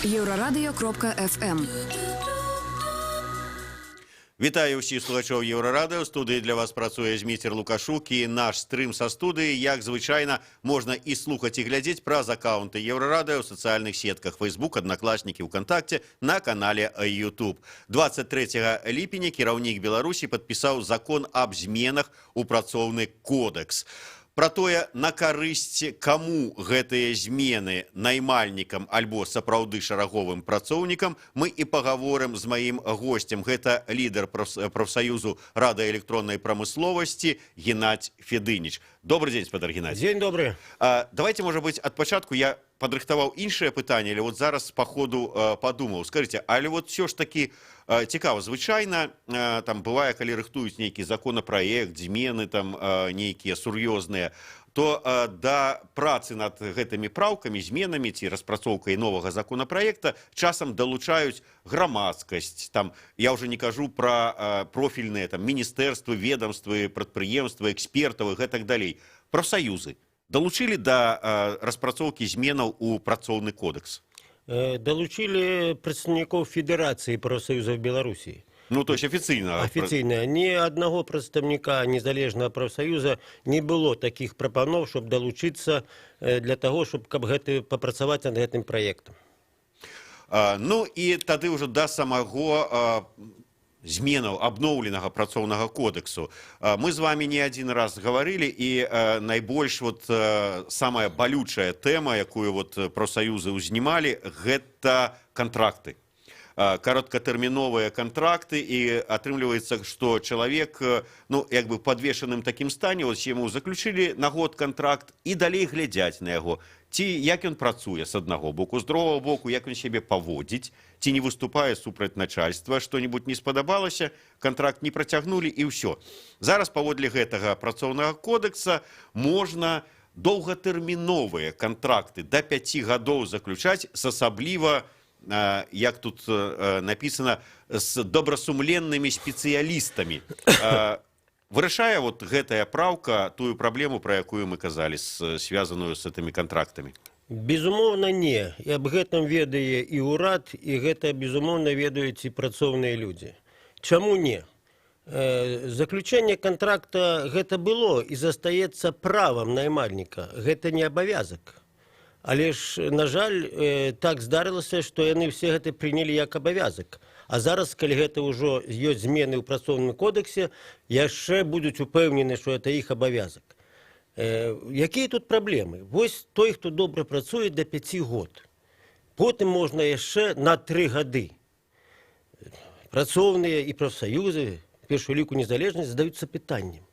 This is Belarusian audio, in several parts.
Еврорадио.FM. Вітаю ўсіх слухачоў Еўрарадыо. Студыі для вас працуе Зміцер Лукашук і наш стрым са студыі, як звычайна, можна і слухаць і глядзець праз аккаунты Еўрарадыо ў сацыяльных сетках Facebook, Аднакласнікі, ВКонтакте, на канале YouTube. 23 ліпеня кіраўнік Беларусі падпісаў закон аб зменах у працоўны кодекс. Пра тое, на карысць каму гэтыя змены наймальнікам альбо сапраўды шараговым працоўнікам, мы і пагаворым з маім госцем. Гэта лідар прафсаюзу радыёэлектроннай прамысловасці Геннадзь Федыніч. Добрый день, спадар Геннадзь. День добрый. Давайте, может быть, ад пачатку я падрыхтаваў іншае пытанне, але вот зараз по ходу падумаў. Скажите, але вот все ж таки цікава, звычайна там бывае, калі рыхтуюць нейкі законапраект, змены там нейкія сур'ёзныя, то да працы над гэтымі праўкамі, зменамі ці распрацоўкай новага законапраекта часам далучаюць грамадскасць. Там я ўжо не кажу пра профільныя там міністэрствы, ведомствы, прадпрыемствы, экспертаў і гэтак далей. Прафсаюзы далучылі да распрацоўкі зменаў у працоўны кодекс? Долучили представников Федерации профсоюзов Беларуси. Ну, то есть официально? Официально. Ни одного представника незалежного профсоюза не было таких пропанов, чтобы долучиться для того, чтобы попрацаваць над этим проектом. Ну, и тады уже до самого зменаў абноўленага працоўнага кодексу. Мы з вами не один раз говорили, и найбольш вот самая балючая тэма, якую вот прафсаюзы ўзнімалі, гэта контракты. Кароткатэрміновыя контракты, і атрымліваецца, што чалавек, ну, як бы падвешаным такім стане, ось яму заключылі на год контракт і далей глядзяць на яго. Ці як ён працуе з аднаго боку, з другого боку, як ён сябе паводзіць, ці не выступае супраць начальства, што-небудзь не спадабалася, контракт не працягнулі і ўсё. Зараз паводле гэтага працоўнага кодекса можна доўгатэрміновыя контракты да 5 гадоў заключаць з асабліва, як тут написано, з добрасумленнымі спецыялістамі. Вырашае вот гэтая праўка тую праблему, про якую мы казалі, связаную с этими контрактами? Безумоўна, не. І аб гэтым ведае і ўрад, і гэта, безумоўна, ведаюць і працоўныя людзі. Чаму не? Заключэнне контракта гэта было і застаецца правам наймальніка. Гэта не абавязак. Але ж, на жаль, так здарылася, што яны все гэта прынялі як абавязак. А зараз, калі гэта ўжо ёсць змены ў працоўным кодексе, яшчэ будуць упэўнены, што гэта іх абавязак. Якія тут праблемы? Вось той, хто добра працуе да 5 год. Потым можна яшчэ на 3 гады. Працоўныя і прафсаюзы, першую ліку незалежнасць, задаюцца пытаннем.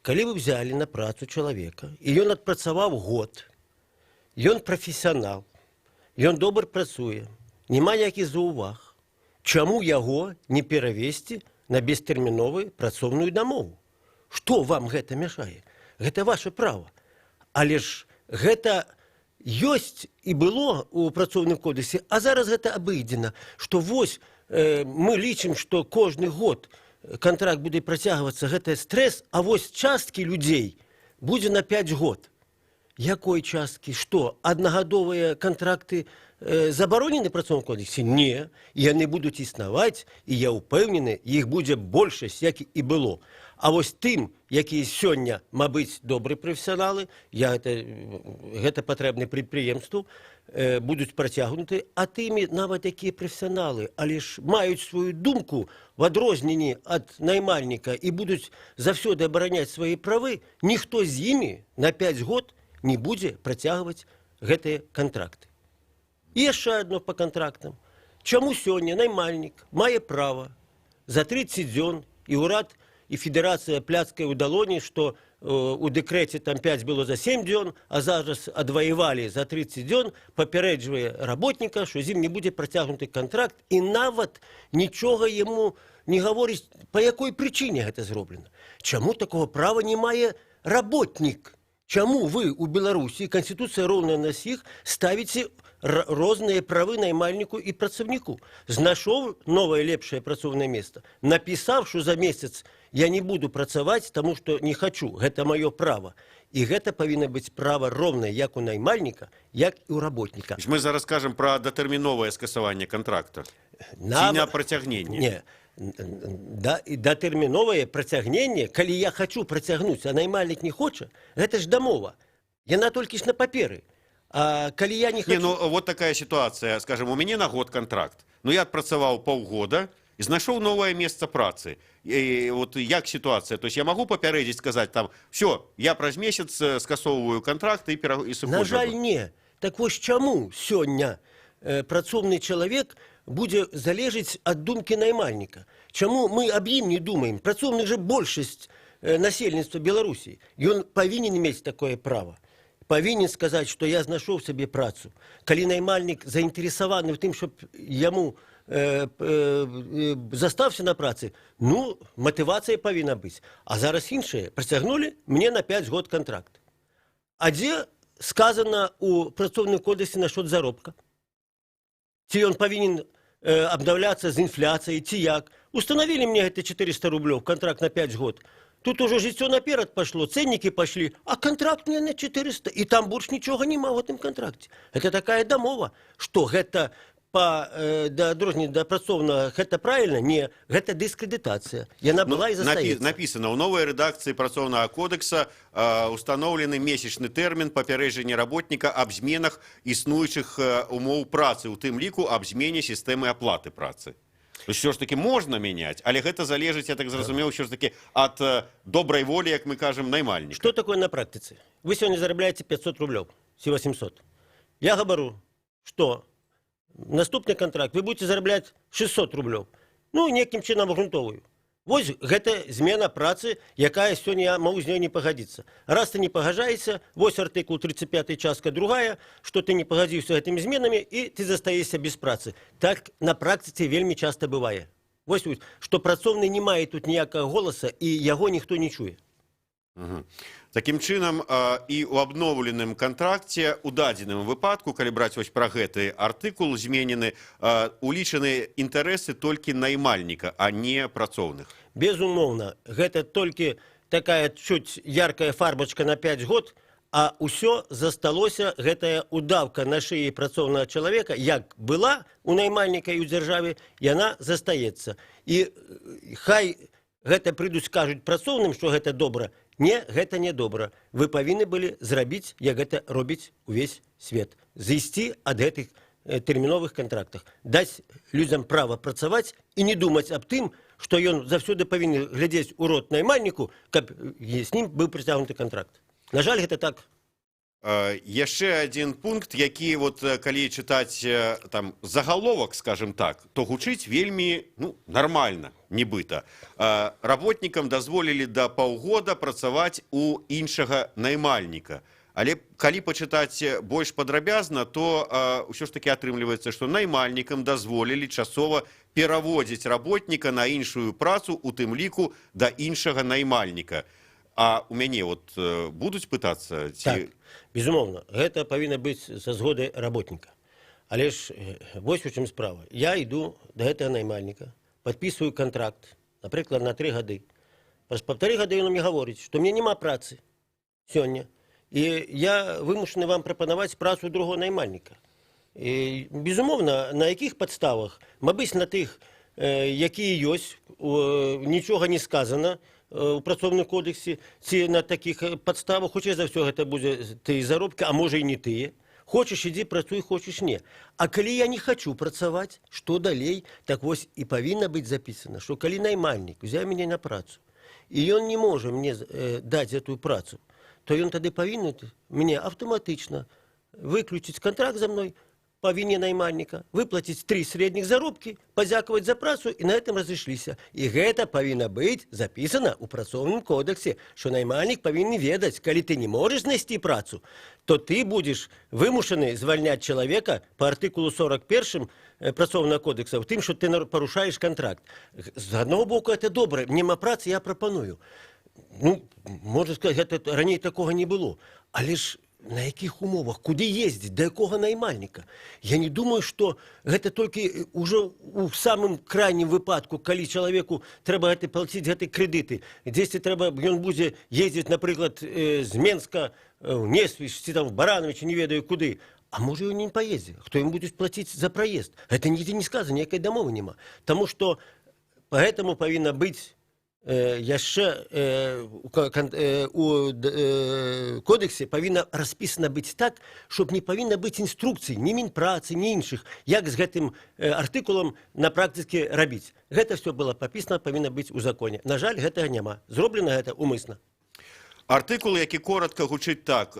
Калі вы взялі на працу чалавека, і ён адпрацаваў год, ён прафесіянал, ён добра працуе, няма ніякіх заўваг. Чаму яго не перавесці на бестэрміновую працоўную дамову? Што вам гэта мяшае? Гэта ваше права. Але ж гэта ёсць і было ў працоўным кодексе, а зараз гэта абыдзена, што вось мы лічым, што кожны год контракт будзе працягвацца, гэта стрэс, а вось часткі людзей будзе на 5 год. Якой часткі? Што, аднагадовыя контракты забаронены ў працоўным кодексе? Не. Яны будуць існаваць, і я ўпэўнены, іх будзе большасць, як і было. А вось тым, якія сёння, мабыць, добрыя прафесіяналы, гэта патрэбны прадпрыемству, будуць працягнуты, а тымі нават якія прафесіяналы, але ж маюць сваю думку в адрозненні ад наймальніка і будуць заўсёды абараняць свае правы, ніхто з імі на 5 год не будзе працягваць гэтыя контракты. І яшчэ адно па контрактам. Чаму сёння наймальнік мае права за 30 дзён, і ўрад, і федэрацыя пляцкае ў далоні, што у дэкрэце там 5 было за 7 дзён, а зараз адваявалі за 30 дзён, папярэджвае работніка, што з ім не будзе працягнуты контракт, і нават нічога яму не гаворыць, па якой прычыне гэта зроблена. Чаму такого права не мае работнік? Чаму вы у Беларусі, Конституцыя роўная на ўсіх, ставіце розныя правы наймальніку і працаўніку? Знайшоў новае лепшае працоўнае месца, напісаў, што за месяц я не буду працаваць, таму што не хачу, гэта маё права. І гэта павінна быць права роўнае як у наймальніка, як і ў работніка. Мы зараз кажам пра датэрміновае скасаванне кантракта. Ці на працягненне? Не. Датэрміновае працягненне, калі я хочу працягнуць, а наймальнік не хоча, гэта ж дамова. Яна толькі ж на паперы. А калі я не хочу... Ну, вот такая ситуация. Скажем, у мяне на год контракт. Ну, я адпрацаваў паўгода і знайшоў новае месца працы. І вот як ситуация? То есть я могу папярэдзіць, сказаць там, все, я праз месяц скасоўваю контракт і сыходжу? На жаль, не. Так вось чаму сёння працоўны чалавек будзе залежыць ад думкі наймальніка? Чаму мы аб ім не думаем? Працоўны же большасць насельніцтва Беларусі. Ён павінен мець такое права. Павінен сказаць, што я знайшоў сабе працу. Калі наймальнік заінтарэсаваны ў тым, щоб яму застався на працы, ну, матывацыя павінна быць. А зараз іншае. Працягнулі мне на 5 год контракт. А дзе сказана ў працоўным кодексе насчет заробка? Ці ён павінен абнаўляцца з інфляцыяй, ці як? Установілі мне гэта 400 рублёў, контракт на 5 год. Тут уже жыццё наперад пашло, цэннікі пашлі, а контракт не на 400. І там больш нічога няма ў гэтым контракце. Гэта такая дамова, што гэта да працоўнага, гэта правильно? Не, гэта дыскрэдытацыя. Яна была і застаецца. Написано, у новой редакции працоўнага кодекса установлены месячны тэрмін папярэджання работніка аб зменах існуючых умоў працы, у тым ліку аб змене сістэмы аплаты працы. То есть, все ж таки можна мяняць, але гэта залежыць, я так зразумеў, все ж таки ад добрай волі, як мы кажам, наймальніка. Что такое на практице? Вы сегодня зарабатываете 500 рублей, си 800. Я говорю, что наступный контракт вы будете зарабатывать 600 рублей. Ну, неким чином обґрунтовую. Вось гэта змена працы, якая сёння я магу з ёй не пагадзіцца. Раз ты не пагаджаешся, вось артыкул 35 частка другая, што ты не пагадзіўся гэтымі зменамі і ты застаешся без працы. Так на практыцы вельмі часта бывае. Вось, што працоўны не мае тут ніякага голаса і яго ніхто не чуе. Такім чынам, і ў абноўленым кантракце у дадзеным выпадку, калі браць вось пра гэты артыкул зменены, улічаны інтарэсы толькі наймальніка, а не працоўных. Безумоўна, гэта толькі такая чуть яркая фарбачка на 5 год, а ўсё засталося, гэтая удавка на шыі працоўнага чалавека, як была у наймальніка і ў дзяржаве, яна застаецца. І хай гэта прыйдуць, кажуць працоўным, што гэта добра. Не, гэта не добра. Вы павінны былі зрабіць, як гэта робіць увесь свет. Зайсці ад гэтых тэрміновых контрактах. Даць людзям права працаваць і не думаць аб тым, што ён заўсёды павінен глядзець у рот наймальніку, каб з ім быў прыцягнуты контракт. На жаль, гэта так. Яшчэ один пункт, які вот калі чытаць там загаловак, скажем так, то гучыць вельмі нармальна, нібыта. Работнікам дазволілі да паўгода працаваць у іншага наймальніка. Але калі пачытаць больш падрабязна, то ўсё ж таки атрымліваецца, што наймальнікам дазволілі часова пераводзіць работніка на іншую працу, у тым ліку да іншага наймальніка. А у мяне вот будуць пытацца? Так, безумоўна, гэта павінна быць са згоды работніка. Але ж вось у чым справа. Я іду да гэтага наймальніка, падпісваю контракт, напрыклад, на 3 гады. Праз 1,5 гады ён мне гаворыць, што мне няма працы сёння. І я вымушаны вам прапанаваць працу другого наймальніка. І, безумоўна, на якіх падставах? Мабыць, на тых, якія ёсць, нічога не сказана у працоўным кодексе, ці на такіх падставах, хутчэй за ўсё гэта будзе тыя заробкі, а можа і не тыя. Хочаш, ідзі, працуй, хочаш, не. А калі я не хочу працаваць, што далей? Так вось і павінна быць запісана, што калі наймальнік узяў мяне на працу, і ён не можа мне даць гэтую працу, то ён тады павінен мне аўтаматычна выключыць контракт за мной, павінне наймальніка, выплаціць 3 средніх заробкі, падзякаваць за працу і на гэтым разышліся. І гэта павінна быць запісана ў працоўным кодексе, што наймальнік павінен ведаць, калі ты не можаш знайсці працу, то ты будзеш вымушаны звальняць чалавека па артыкулу 41 працоўнага кодекса, в тым, што ты парушаеш контракт. З аднаго боку, гэта добра, няма працы, я прапаную. Ну, можна сказаць, гэта раней такога не было. Але ж на якіх умовах, куды ездзіць, да якога наймальніка. Я не думаю, што гэта толькі ўжо ў самым крайнім выпадку, калі чалавеку трэба плаціць гэты крэдыты. Дзесьці трэба, ён будзе ездзіць, напрыклад, з Менска ў Несвіж, ці там в Барановича, не ведаю куды. А можа, ён не паедзе. Хто ім будзе плаціць за праезд? Гэта нідзе не сказано, ніякай дамовы няма. Таму што поэтому павінна быць яшчэ у кодексе павінна распісана быць так, щоб не павінна быць інструкцый ні Мінпрацы, ні іншых, як з гэтым артыкулам на практыцы рабіць. Гэта все было папісана, павінна быць у законе. На жаль, гэтага няма. Зроблена гэта умысна. Артыкул, які коротка гучыць так: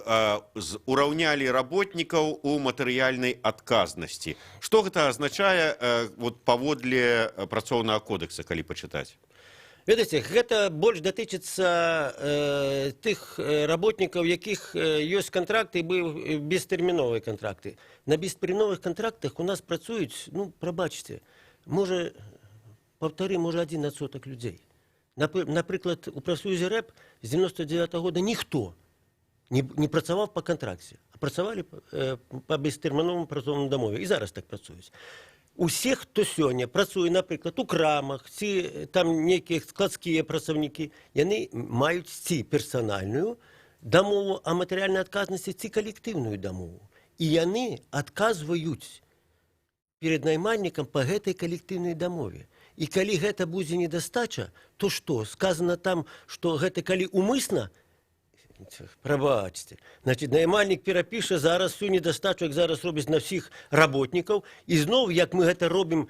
ураўнялі работнікаў у матэрыяльнай адказнасці. Што гэта азначае паводле працоўнага кодекса, калі пачытаць? Ведаеце, гэта больш датычыцца тых работнікаў, якіх ёсць кантракты і бестэрміновыя кантракты. На бестэрміновых кантрактах у нас працуюць, прабачце, можа 1% людзей. Напрыклад, у прафсоюзе РЭП з 99-го года ніхто не працаваў па кантракце, а працавалі па бестэрміновым працоўным дамове. І зараз так працуюць. Усе, хто сёння працуе, напрыклад, у крамах, ці там нейкія складскія працаўнікі, яны маюць ці персанальную дамову о матэрыяльнай адказнасці, ці калектыўную дамову. І яны адказваюць перед наймальнікам па гэтай калектыўнай дамове. І калі гэта будзе недастача, то што? Сказано там, што гэта калі умысна, прабачце. Значит, наймальнік перапіша зараз всю недастачу, як зараз робіць на ўсіх работнікаў, і зноў, як мы гэта робім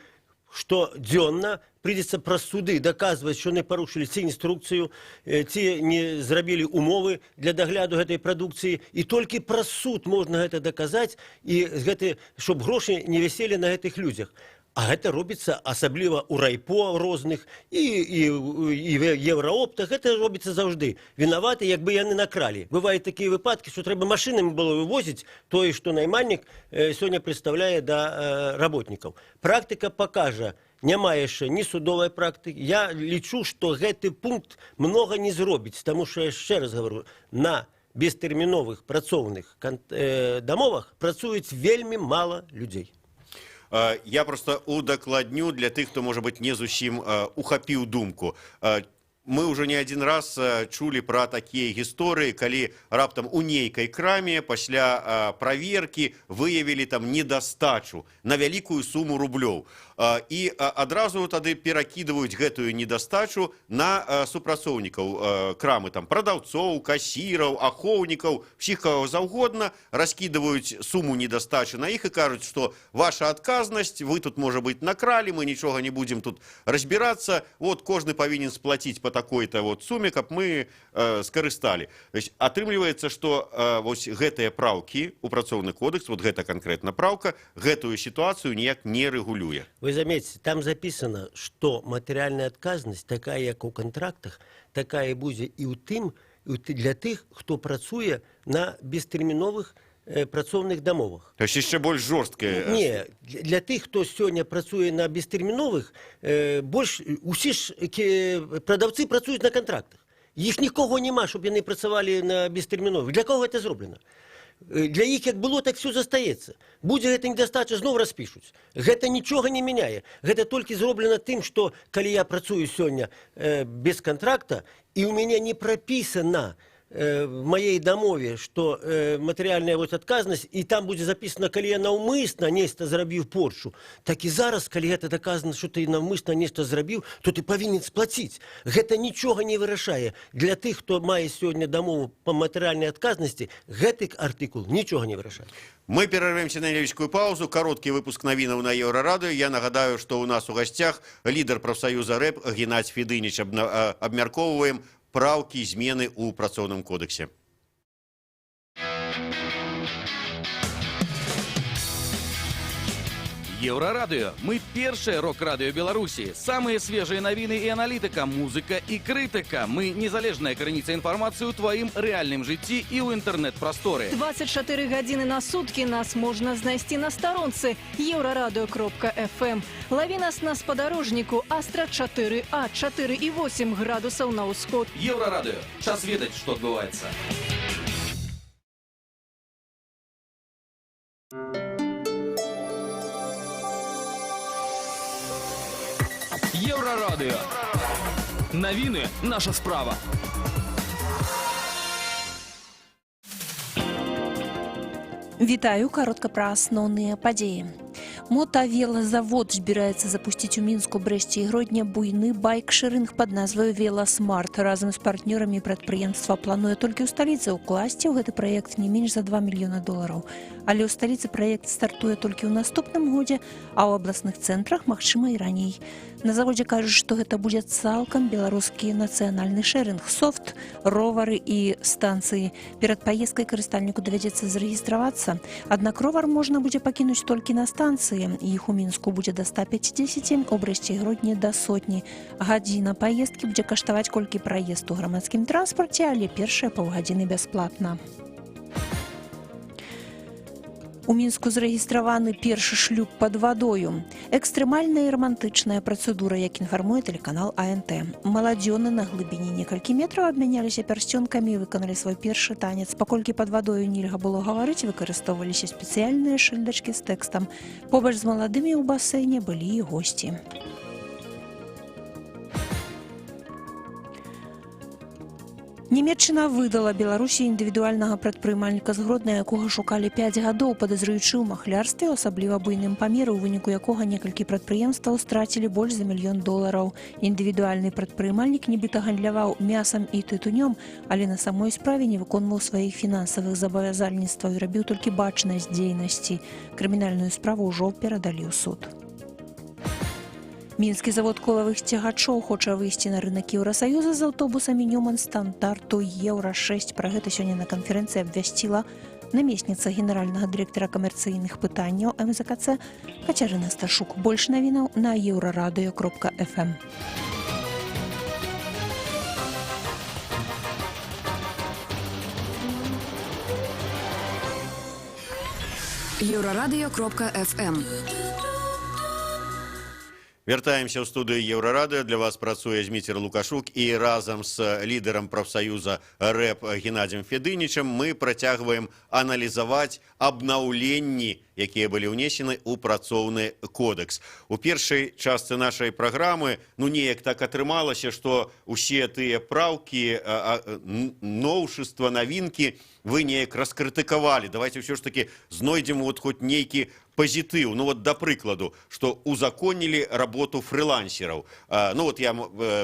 штодзённа, прыйдзецца праз суды даказваць, што не парушылі ці інструкцыю, ці не зрабілі умовы для дагляду гэтай прадукцыі, і толькі праз суд можна гэта даказаць, і щоб грошы не віселі на гэтых людзях. А гэта робіцца асабліва ў райпо розных і еўраоптах. Гэта робіцца заўжды. Вінаваты, як бы яны накралі. Бываюць такія выпадкі, што трэба машынамі было вывозіць тое, што наймальнік сёння прадстаўляе да работнікаў. Практыка пакажа, няма яшчэ ні судовай практыкі. Я лічу, што гэты пункт многа не зробіць, таму што, яшчэ раз гавару, на бестэрміновых працоўных дамовах працуюць вельмі мала людзей. Я просто удакладню для тых, хто, можа быць, не зусім ухапіў думку. Мы ўжо не адзін раз чулі пра такія гісторыі, калі раптам у нейкай краме пасля праверкі выявілі там недастачу на вялікую суму рублёў. І адразу тады перакідваюць гэтую недастачу на супрацоўнікаў крамы, там прадаўцоў, касіраў, ахоўнікаў, усіх каго заўгодна, раскідваюць суму недастачы на іх і кажуць, што ваша адказнасць, вы тут, можа быць, накралі, мы нічога не будзем тут разбірацца, кожны павінен сплаціць па такой-то суме, каб мы скарысталі. Атрымліваецца, што гэтыя праўкі у працоўны кодекс, гэта канкрэтна праўка, гэтую сітуацыю ніяк не рэгулюе. Вы заметите, там записано, что материальная отказность, такая, как у контрактах, такая будзе и для тых, кто працуе на бестэрміновых працоўных дамовах. То есть яшчэ больш жорсткая? Не, для тых, хто сёння працуе на бестэрміновых, усе ж прадаўцы працуюць на контрактах. Іх нікого няма, щоб яны працавалі на бестэрміновых. Для кого гэта зроблена? Для іх як было, так все застаецца. Будзе гэта недастача, зноў распішуць. Гэта нічога не мяняе. Гэта толькі зроблена тым, што калі я працую сёння без контракта, і ў мяне не прапісана в моей дамове, што матэрыяльная адказнасць, і там будзе запісана, калі я наўмысна нешта зрабіў порчу, так і зараз, калі гэта даказана, што ты наўмысна нешта зрабіў, то ты павінен сплаціць. Гэта нічога не вырашае. Для тых, хто мае сёння дамову па матэрыяльнай адказнасці, гэты артыкул нічога не вырашае. Мы перервемся на невеличкую паузу. Короткий выпуск новинок на Еврорадио. Я нагадаю, что у нас у гостях лидер профсоюза РЭП Геннадий Федыніч. Обмярковываем праўкі і змены ў працоўным кодексе. Еврорадио. Мы першее рок-радио Беларуси. Самые свежие новины и аналитика, музыка и критика. Мы незалежная крыніца информации у твоим реальным житті и у интернет-просторы. 24 гадзіны на сутки нас можно знайсці на сторонце еврорадио.fm. Лови нас на спадарожніку Астра 4А, 4,8 градусов на ўсход. Еврорадио. Час ведаць, что отбывается. Єврорадіо. Новини – наша справа. Вітаю, коротко про асноўныя падзеі. Мотавелазавод збіраецца запусціць у Мінску, Брэсце і Гродні буйны байк-шэрынг пад назваю «Веласмарт». Разам з партнёрамі прадпрыемства плануе толькі ў сталіцы ўкласці ў гэты праект не менш за $2 мільёны. Але ў сталіцы праект стартуе толькі ў наступным годзе, а ў абласных цэнтрах, магчыма, і раней. На заводзе кажуць, што гэта будзе цалкам беларускі нацыянальны шэрынг, софт, ровары і станцыі. Перад паездкай карыстальніку давядзецца зарэгістравацца. Аднак ровар можна будзе пакінуць толькі на станцыі. Іх у Мінску будзе да 150, у Брэсце і Гродні да 100. Гадзіна паездкі будзе каштаваць колькі праезд у грамадскім транспарце, але першыя паўгадзіны бясплатна. У Мінску зарэгістраваны першы шлюб пад вадою. Экстрэмальная і рамантычная працэдура, як інфармуе тэлеканал АНТ. Маладзёны на глыбіні некалькі метраў абмяняліся пярсцёнкамі і выканалі свой першы танец. Паколькі пад вадою нельга было гаварыць, выкарыстоўваліся спецыяльныя шыльдачкі з тэкстам. Побач з маладымі ў басейне былі і госці. Нямецчына выдала Беларусі індывідуальнага прадпрымальніка з Гродна, якога шукалі 5 гадоў, падазраючы ў махлярстве, асабліва буйным памеру, у выніку якога некалькі прадпрыемстваў страцілі больш за $1 мільён. Індывідуальны прадпрымальнік нібыта гандляваў мясам і тытунём, але на самой справе не выконваў сваіх фінансавых забавязальніцтваў і рабіў толькі бачнасць дзейнасці. Крымінальную справу ўжо перадалі ў суд. Мінскі завод колавых цягачоў хоча выйсці на рынок Еўрасаюза з аўтобусамі Ньюман стандарту Еўра-6. Пра гэта сёння на канферэнцыі абвясціла намесніца генеральнага дырэктара камерцыйных пытанняў МЗКЦ Кацярына Сташук. Больш навінаў на еўрарадыё.фм. Еўрарадыё.фм. Вяртаемся ў студыю Еўрарадыё. Для вас працуе Зміцер Лукашук і разам з лідарам прафсаюза РЭП Геннадзем Федынічем мы працягваем аналізаваць абнаўленні, якія былі ўнесены ў працоўны кодэкс. У першай частцы нашай праграмы неяк так атрымалася, што усе тыя праўкі, новшыства, навінкі вы неяк раскрытыкавалі. Давайте ўсё ж таки знойдзем хоць нейкі позитив. Да прикладу, что узаконили работу фрилансеров. Я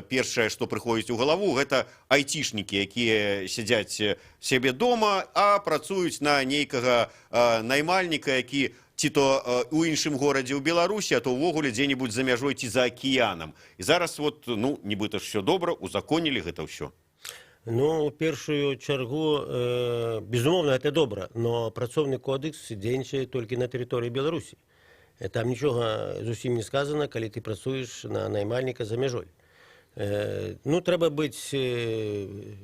першае, что приходит у голову, это айтишники, якія сидят себе дома, а працуюць на нейкага наймальніка, які ці то у іншым горадзе ў Беларусі, а то ўвогуле дзе-небудзь за мяжой ці за акіянам. І зараз нібыта ж все добра, узаконілі гэта ўсё. У першую чаргу, безумоўна, гэта добра, но працоўны кодекс дзейнічае толькі на тэрыторыі Беларусі. Там нічога зусім не сказана, калі ты працуеш на наймальніка за мяжой. Трэба быць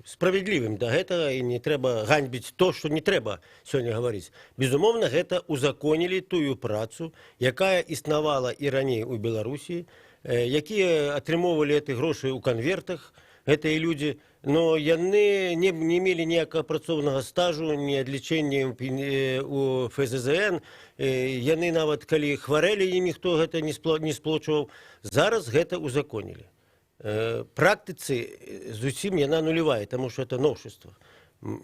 справядлівым да гэтага і не трэба ганьбіць то, што не трэба сёння гаварыць. Безумоўна, гэта узаконілі тую працу, якая існавала і раней у Беларусі, якія атрымоўвалі гэты грошы ў канвертах, гэтыя людзі, но яны не мелі ніякага працоўнага стажу, ні адлічэння у ФЗЗН, яны нават калі хварэлі, і ніхто гэта не сплочваў. Зараз гэта узаконілі. Практыцы зусім яна нулявая, таму што гэта новшыства.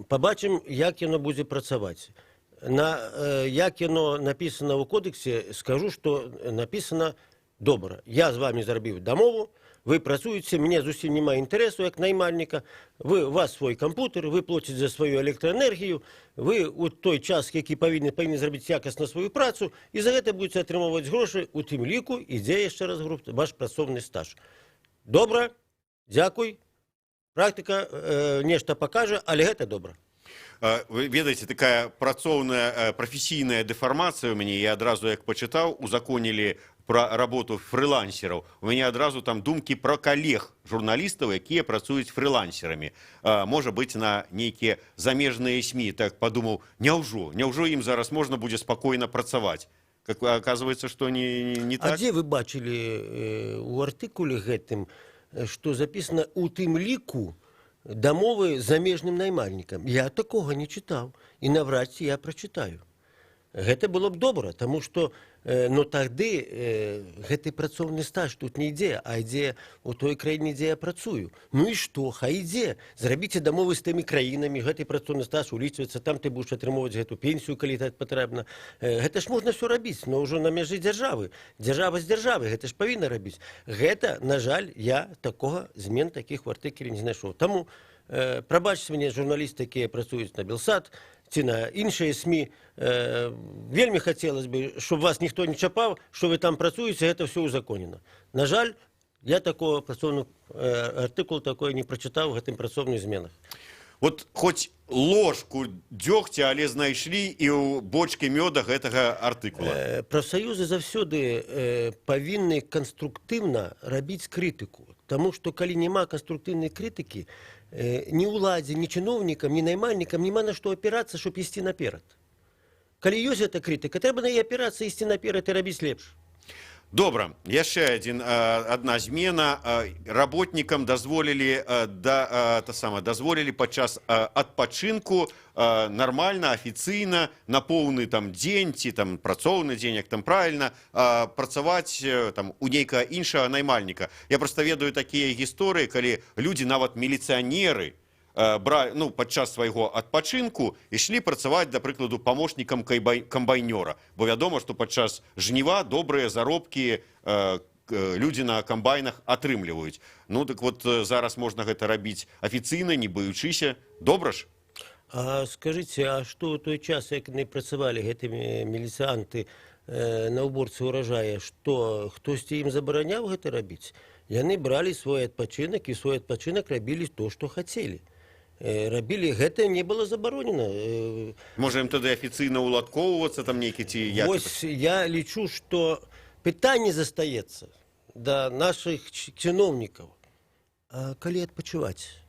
Пабачым, як яно будзе працаваць. Як яно напісана ў кодексе, скажу, што напісана добра. Я з вами зрабіў дамову, вы працуеце, мне зусім няма інтарэсу як наймальніка, у вас свой кампутер, вы плоціце за сваю электраэнергію, вы у той час, які павінны зрабіць якасна сваю працу, і за гэта будзеце атрымоўваць грошы, у тым ліку ідзе яшчэ раз ваш працоўны стаж. Добра, дзякуй, практыка нешта пакажа, але гэта добра. Вы ведаеце, такая працоўная прафесійная дэфармацыя ў мяне, я адразу як пачытаў, узаконілі пра работу фрилансераў. У мяне адразу там думкі пра калег журналістаў, якія працуюць фрилансерамі. Можа быць, на нейкія замежныя СМІ. Так падумаў, няўжо ім зараз можна будзе спакойна працаваць? Как оказывается, что не так. А дзе вы бачылі у артыкуле гэтым, што запісана у тым ліку дамовы з замежным наймальнікам? Я такога не чытаў, і наврад ці я прачытаю. гэта было б добра, таму што но тады гэты працоўны стаж тут не ідзе, а ідзе у той краіне, дзе я працую. Ну і што, хай ідзе. Зрабіце дамовы з тымі краінамі, гэты працоўны стаж улічваецца, там ты будзеш атрымоўваць гэту пенсію, калі так патрэбна. Гэта ж можна все рабіць, но ўжо на мяжы дзяржавы. Дзяржава з дзяржавы, гэта ж павінна рабіць. Гэта, на жаль, я такога змен такіх в артыкуле не знайшоў. Таму прабачце мяне, журналісты, якія працуюць на Белсат, ці на іншыя СМІ, вельмі хацелось бы, щоб вас ніхто не чапаў, що ви там працуеце, гэта все узаконена. На жаль, я такого працоўны артыкул такой не прачытаў у гэтым працоўных зменах. Вот хоць ложку дзёгця, але знайшлі і ў бочкі мёда гэтага артыкула. Прафсаюзы заўсёды павінны канструктыўна рабіць крытыку. Таму што калі няма канструктыўнай крытыкі, ні ўладзе, ні чыноўнікам, ні наймальнікам няма на што апірацца, щоб ісці наперад. Калі ёсць гэта крытыка, трэба на яе апірацца, ісці наперад і рабіць лепш. Добра, яшчэ адна змена. Работнікам дазволілі падчас адпачынку нармальна, афіцыйна, на поўны дзень ці працоўны дзень, як там правільна, працаваць у нейкага іншага наймальніка. Я проста ведаю такія гісторыі, калі людзі, нават міліцыянеры, падчас свайго адпачынку ішлі працаваць, да прыкладу, памочнікам камбайнёра. Бо вядома, што падчас жніва добрыя заробкі людзі на камбайнах атрымліваюць. Ну, так вот, зараз можна гэта рабіць афіцыйна, не баючыся. Добра ж? А скажыце, а што ў той час, як яны працавалі, гэтымі міліцыянты на ўборцы ўражая, што хтосьці ім забараняў гэта рабіць? Яны бралі свой адпачынак і свой адпачынак рабілі то, што хацелі. Рабілі, гэта не было забаронена. Можа ім тады афіцыйна уладкоўвацца там нейкі ці як? Вось я лічу, што пытанне застаецца да нашых чыноўнікаў. А калі адпачываць?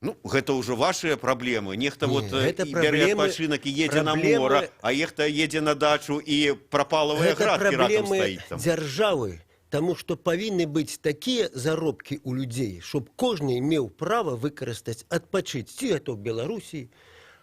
Ну, гэта ўжо вашыя праблемы. Нехта бярэ адпачынак і едзе на мора, а нехта едзе на дачу і прапалавыя градкі ракам стаіць там. Гэта праблемы дзяржавы. Таму што павінны быць такія заробкі ў людзей, щоб кожны меў права выкарыстаць, адпачыць, ці гэта ў Беларусі.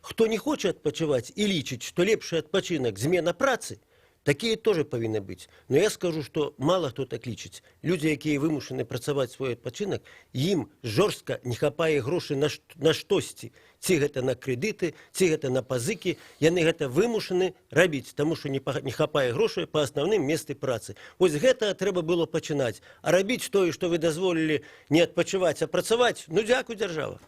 Хто не хоча адпачываць і лічыць, што лепшы адпачынак змена працы, такія тоже павінны быць. Но я скажу, што мала хто так лічыць. Людзі, якія вымушаны працаваць свой адпачынак, ім жорстка не хапае грошай на штосьці. Ці гэта на крэдыты, ці гэта на пазыкі. Яны гэта вымушаны рабіць, таму што не хапае грошай па асноўным месцы працы. Вось гэта трэба было пачынаць. А рабіць тое, што вы дазволілі не адпачываць, а працаваць, ну дзякуй, дзяржава.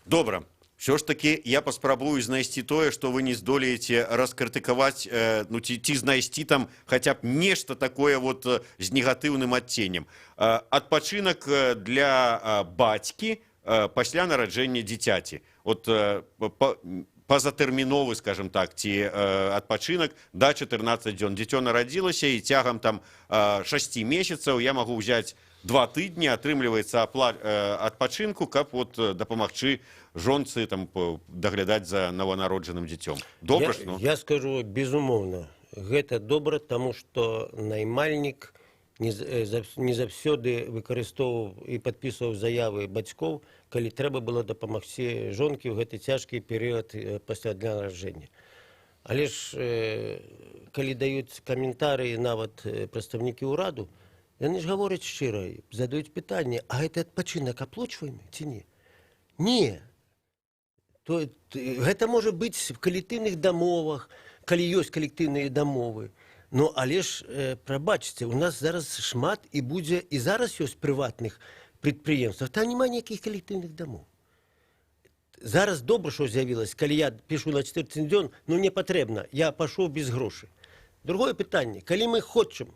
Добра. Все ж таки я паспрабую знайсці тое, што вы не здолееце раскрытыкаваць, ці знайсці там хаця б нешта такое вот з негатыўным адценнем. Адпачынак для бацькі пасля нараджэння дзіцяці. От пазатэрміновы, скажем так, ці адпачынак да 14 дзён. Дзіцё нарадзілася і цягам 6 месяцаў я магу ўзяць 2 тыдні, атрымліваецца адпачынку, каб дапамагчы жонцы даглядаць за нованароджаным дзіцём. Добра ж? Я скажу, безумоўна, гэта добра, таму што наймальнік не заўсёды выкарыстоўваў і падпісваў заявы бацькоў, калі трэба было дапамагчы жонкі ў гэты цяжкі перыяд пасля дня нараджэння. Але ж, калі даюць каментарыі нават прадстаўнікі ўраду, яны ж гавораць шчыра, задаюць пытанне, а гэты адпачынак аплочваемы ці не? Не. Гэта можа быць в калектыўных дамовах, калі ёсць калектыўныя дамовы. Ну, але ж, прабачце, у нас зараз шмат і будзе, і зараз ёсць прыватных прадпрыемстваў, там няма ніякіх калектыўных дамоў. Зараз добра, што з'явілася, калі я пішу на 14 дзён, ну не патрэбна, я пашоў без грошай. Другое пытанне, калі мы хочам,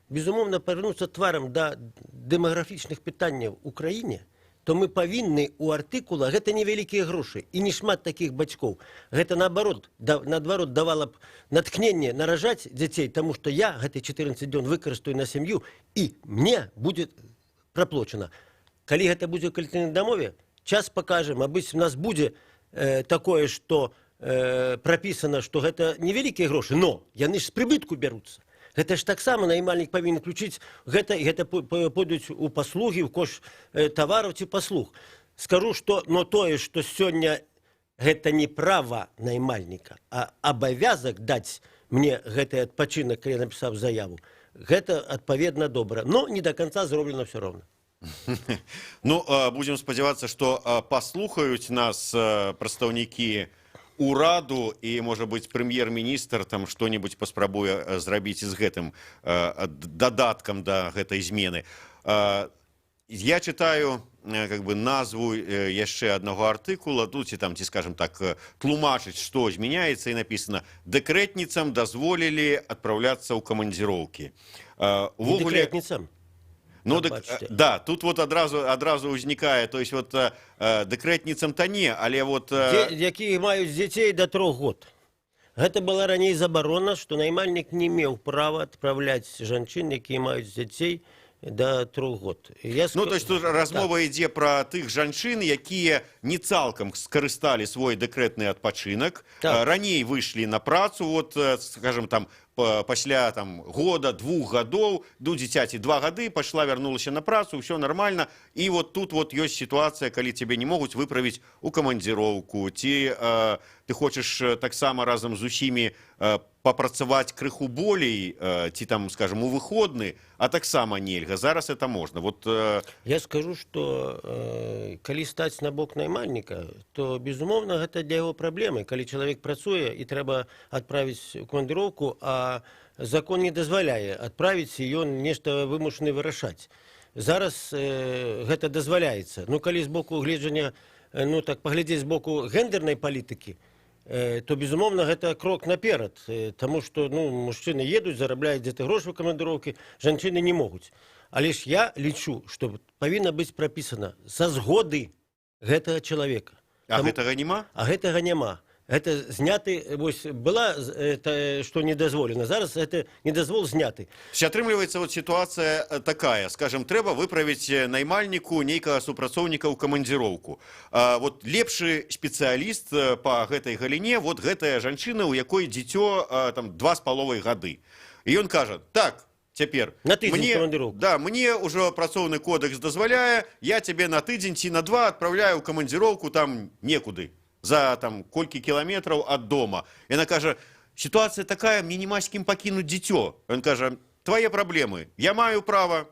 безумоўна, павярнуцца тварам да дэмаграфічных пытанняў у краіне, то мы павінны ў артыкула, гэта невялікія грошы і не шмат такіх бацькоў. Гэта наадварот давала б натхненне наражаць дзяцей, таму што я гэты 14 дзён выкарыстаю на сям'ю і мне будзе праплочана. Калі гэта будзе ў калектыўнай дамове, час пакажа, мабыць, у нас будзе такое, што прапісана, што гэта невялікія грошы, но яны ж з прыбытку бяруцца. Гэта ж таксама наймальнік павінен включыць, гэта пойдуць у паслугі, у кошт тавараў ці паслуг. Скажу, што тое, што сёння гэта не права наймальніка, а абавязак даць мне гэты адпачынак, калі я напісаў заяву. Гэта адпаведна добра, но не до конца зроблена все роўна. Ну, будем спадзявацца, што паслухаюць нас прадстаўнікі ураду і, можа быць, прэм'ер-міністр там што-небудзь паспрабуе зрабіць з гэтым дадаткам да гэтай змены. Я читаю как бы назву яшчэ аднаго артыкула, тут ці там, ці скажем так, тлумачыць, што змяняецца, і написано: дэкрэтніцам дазволілі адпраўляцца ў камандзіроўкі. Дэкрэтніцам? Ну, да, тут вот адразу ўзнікае, то есть вот дэкрэтніцам-то не, але вот... Якія маюць дзяцей до 3 год. Гэта была раней забарона, што наймальнік не меў права адпраўляць жанчын, якія маюць дзяцей до 3 год. Ну, то есть тут размова ідзе пра тых жанчын, якія не цалкам скарысталі свой дэкрэтны адпачынак, раней выйшлі на працу, вот, скажем, там, пасля там года, 2 гадоў, до дзіцяці 2 гады, пашла, вярнулася на працу, все нормально, і вот тут вот ёсць сітуацыя, калі цябе не могуць выправіць у камандзіроўку, ці ты хочаш таксама разам з усімі папрацаваць крыху болей, ці там, скажем, у выходны, а таксама нельга. Зараз это можна. Вот, я скажу, што калі стаць на бок наймальніка, то, безумоўна, гэта для яго праблемы. Калі чалавек працуе і трэба адправіць у камандзіроўку, а закон не дазваляе адправіць, і ён нешта вымушаны вырашаць. Зараз гэта дазваляецца. Ну, калі з боку гледжання, ну, так, паглядзець з боку гендернай палітыкі, то, безумоўна, гэта крок наперад, таму што, ну, мужчыны едуць, зарабляюць дзе-то грошы ў камандыроўкі, жанчыны не могуць. Але ж я лічу, што павінна быць прапісана са згоды гэтага чалавека. А гэтага няма? А гэтага няма. Гэта зняты, вось, была, што не дазволена, зараз гэта недазвол зняты. Атрымліваецца вот сітуацыя такая, скажем, трэба выправіць наймальніку нейкага супрацоўніка ў камандзіроўку. Вот лепшы спецыяліст па гэтай галіне, вот гэтая жанчына, у якой дзіцё там 2,5 гады. І ён кажа: так, цяпер на тыдзень камандыроўку. Да, мне ўжо працоўны кодэкс дазваляе, я цябе на тыдзень ці на 2 адпраўляю ў камандзіроўку там некуды, за там колькі кіламетраў ад дома. Яна кажа: сітуацыя такая, мне няма з кім пакінуць дзіцё. Ён кажа: твае праблемы, я маю права,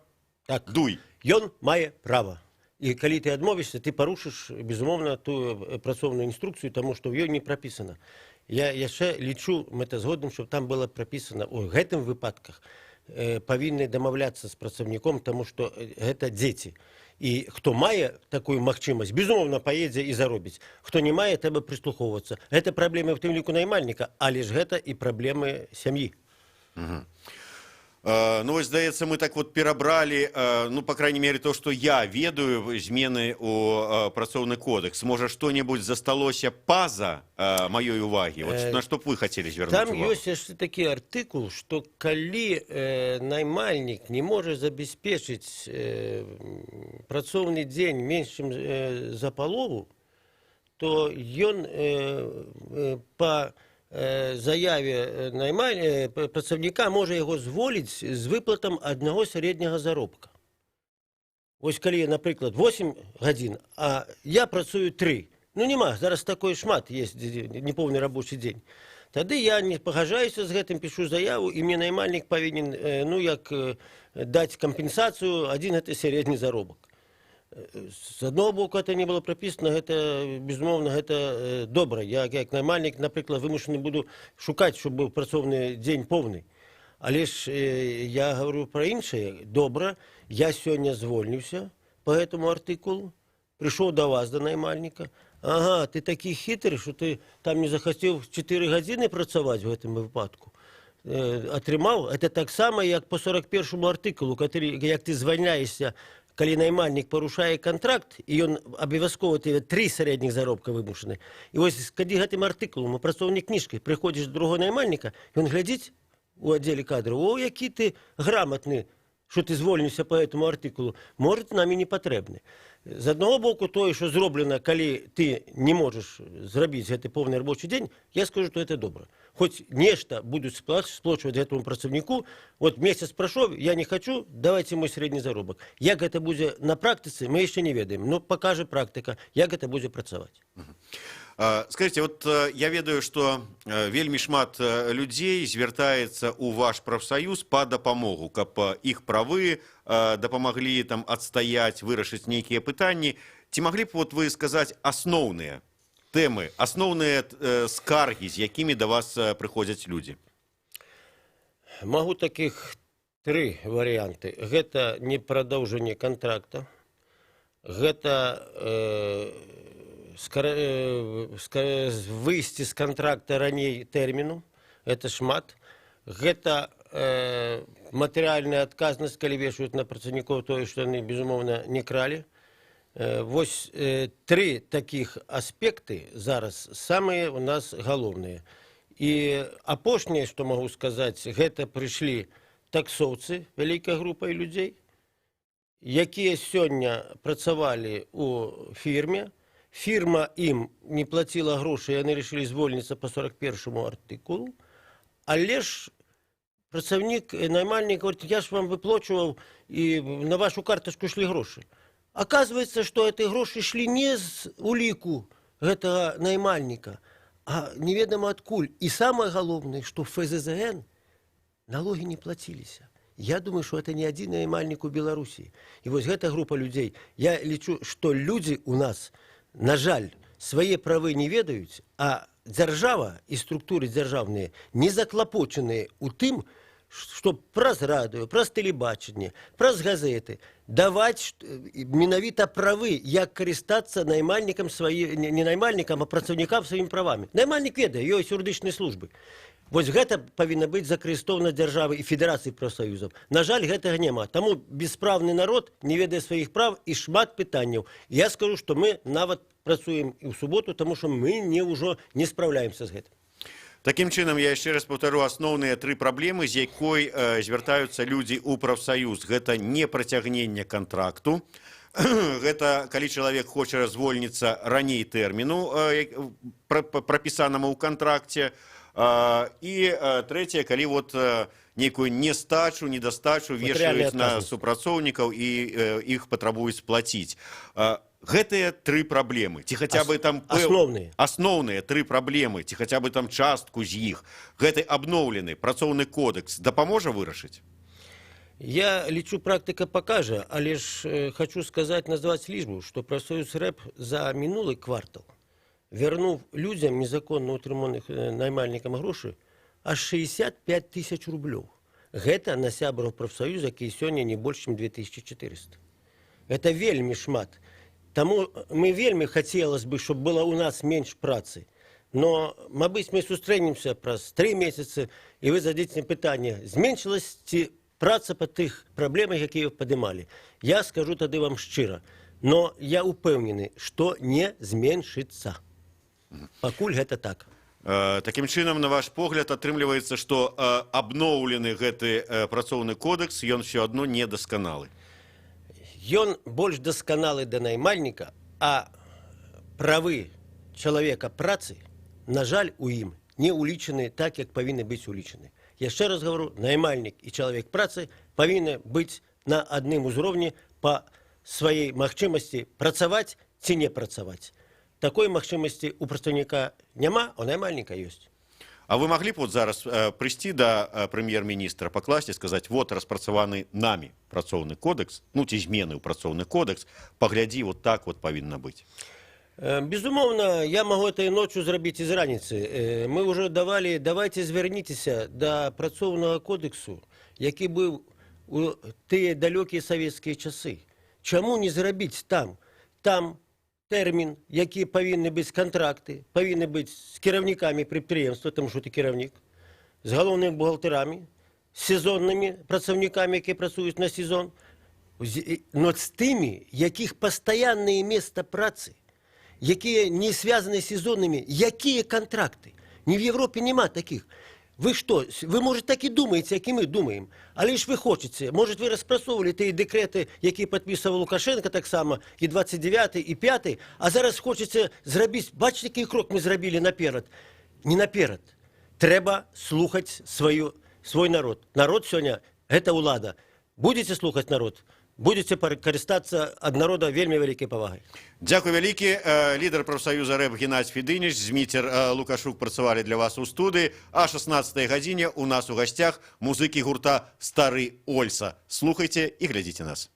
так, дуй. Ён мае права. І калі ты адмовішся, ты парушыш, безумоўна, тую працоўную інструкцыю, таму што ў ёй не прапісана. Я яшчэ лічу мэтазгодным, щоб там было прапісана: у гэтым выпадках павінны дамаўляцца з працаўніком, таму што гэта дзеці. І хто мае такую магчымасць, безумоўна, паедзе і заробіць. Хто не мае, трэба прыслухоўвацца. Гэта праблемы, в тым ліку, наймальніка, але ж гэта і праблемы сям'і. Ну, вось, здаецца, мы так вот перабралі, ну, по крайней мере, то, што я ведаю, змены ў працоўны кодекс. Можа, што-небудзь засталося па-за маёй увагі? Вот на што б вы хацелі звярнуць увагу? Там ёсць яшчэ такі артыкул, што калі наймальнік не можа забяспечыць працоўны дзень менш, чым за палову, то ён па заяве працаўніка можа яго зволіць з выплатам аднаго сярэдняга заробка. Вось калі, напрыклад, 8 гадзін, а я працую 3. Ну, нема, зараз такое шмат есть, неполны рабочий дзень. Тады я не пагажаюся з гэтым, пішу заяву, і мне наймальнік павінен, ну, як даць кампенсацыю, адзін гэта сярэдні заробак. З аднаго боку, гэта не было прапісана, гэта, безумоўна, гэта добра. Я, як наймальнік, напрыклад, вымушаны буду шукаць, щоб быў працоўны дзень поўны. Але ж я говорю пра іншае. Добра, я сёння звольніўся по гэтаму артыкулу, прыйшоў да вас, да наймальніка. Ага, ты такі хітры, што ты там не захацеў 4 гадзіны працаваць у гэтым выпадку. Атрымаў. Это таксама, як по 41-му артыкулу, як ты звальняешся, калі наймальнік парушае кантракт, і ён абавязкова тебе 3 сярэдніх заробка вымушаны. І вось, калі гэтым артыкулам, працоўнік кніжкай, прыходзіш до другого наймальніка, ён глядзіць у аддзеле кадраў: о, які ты грамотны, што ты звольніўся по этому артыкулу, может, нам і не патрэбны. З аднаго боку, тое, што зроблена, калі ты не можаш зрабіць гэты поўны рабочы дзень, я скажу, што гэта добра. Хоць нешта будуць сплачваць гэтаму працаўніку, вот месяц прайшоў, я не хочу, давайте мой сярэдні заробак. Як гэта будзе на практыцы, мы яшчэ не ведаем, но пакажа практыка, як гэта будзе працаваць. Скажите, вот я ведаю, что вельмі шмат людзей звяртаецца ў ваш прафсаюз па дапамогу, каб іх правы дапамаглі там адстаяць, вырашыць нейкія пытанні. Ці маглі б вот вы сказаць асноўныя тэмы, асноўныя скаргі, з якімі да вас прыходзяць людзі? Могу таких три варианты. Это не продолжение контракта, это выйсці з контракта раней тэрміну, это шмат, гэта матэрыяльная адказнасць, калі вешаюць на працаўнікоў тое, што яны, безумоўна, не кралі. Вось три таких аспекты зараз самыя у нас галоўныя. І апошняе, што магу сказаць, гэта прыйшлі таксоўцы, вялікай групай людзей, якія сёння працавалі ў фірме. Фірма ім не плаціла грошы, яны рашылі звольніцца па 41-му артыкулу, але ж працаўнік, наймальнік говорит, я ж вам выплачваў, і на вашу картачку шлі грошы. Оказывается, что эти грошы шлі не з уліку гэтага наймальніка, а неведомо откуль. И самое главное, что в ФЗЗН налоги не платились. Я думаю, что это не один наймальник у Беларуси. И вот эта группа людей, я лечу, что люди у нас, на жаль, свои правы не ведают, а держава и структуры державные не заклопоченные у тым, чтобы праз радио, праз телебачення, праз газеты давать менавіта правы, як карыстацца наймальнікам не наймальнікам, а працаўнікам сваімі правамі. Наймальнік ведае, ёсць юрыдычныя службы. Вось гэта павінна быць закарыстована дзяржавы і федэрацыі прафсаюзаў. На жаль, гэтага няма. Таму беспраўны народ не ведае сваіх прав і шмат пытанняў. Я скажу, што мы нават працуем і ў суботу, таму што мы ўжо не спраўляемся з гэтым. Таким чынам, я яшчэ раз паўтару асноўныя тры праблемы, з якой звяртаюцца людзі ў прафсаюз. Гэта непрацягненне кантракту, гэта калі чалавек хоча звольніцца раней тэрміну, прапісанаму ў кантракце, і трэцяе, калі вот нейкую нестачу, недастачу вешаюць на супрацоўнікаў і іх патрабуюць плаціць. Гэтыя тры праблемы, ці хаця бы там асноўныя тры праблемы, ці хаця бы там частку з іх, гэты абноўлены працоўны кодекс дапаможа вырашыць? Я лічу, практика покажа, але ж хочу сказать, назвать лічбу, что профсоюз РЭП за минулый квартал вернув людям, незаконно утрыманых наймальнікам грошы, аж 65 тысяч рублёў. Гэта на сябраў прафсаюза, які сёння не больш, чым 2400. Это вельмі шмат. Таму мы вельмі хацелось бы, чтобы было у нас меньше працы. Но, мабыць, мы сустрэнемся праз 3 месяцы, і вы зададзіце пытанне, зменшылась ці праца па тых праблемах, якія вы падымалі. Я скажу тады вам шчыра, но я упэўнены, што не зменшыцца. Пакуль гэта так. Такім чынам, на ваш погляд, атрымліваецца, што абноўлены гэты працоўны кодекс, ён все адно недасканалы. Ён больш дасканалы да наймальніка, а правы чалавека працы, на жаль, у ім не улічаны так, як павінны быць улічаны. Яшчэ раз говорю, наймальнік і чалавек працы павінны быць на адным узроўні па сваёй магчымасці працаваць ці не працаваць. Такой магчымасці у прадстаўніка няма, а у наймальніка ёсць. А вы маглі б вот зараз прыйсці да прэм'ер-міністра, пакласці, сказаць, вот распрацаваны намі працоўны кодекс, ну ці змены ў працоўны кодекс, паглядзі, вот так вот павінна быць. Безумоўна, я магу этой ночью зрабіць і з раніцы. Мы ўжо давалі, давайте звярніцеся да працоўнага кодексу, які быў у тыя далёкія савецкія часы. Чаму не зрабіць там? Там тэрмін, які павінны быць кантракты, павінны быць з кіраўнікамі прадпрыемства, таму што ты кіраўнік, з галоўнымі бухгалтарамі, з сезоннымі працаўнікамі, якія працуюць на сезон, но з тымі, якіх пастаяннае месца працы, якія не связаны з сезоннымі, якія кантракты. Ні в Європі нема таких. Ви що, ви, може, так і думаєте, як і ми думаємо, але ж ви хочете, може, ви розпрацовували ті декрети, які підписував Лукашенко так само, і 29-й, і 5-й, а зараз хочете зробити, бачите, який крок ми зробили наперед? Не наперед. Треба слухати свой народ. Народ сьогодні – це влада. Будете слухати народ? будете карыстацца ад народа вельмі вялікай павагай. Дзякуй вялікі. Лідар прафсаюза рэп Геннадзь Федыніч, Зміцер Лукашук працавалі для вас у студыі. А 16 гадзіне у нас у гасцях музыкі гурта «Стары Ольса». Слухайце і глядзіце нас.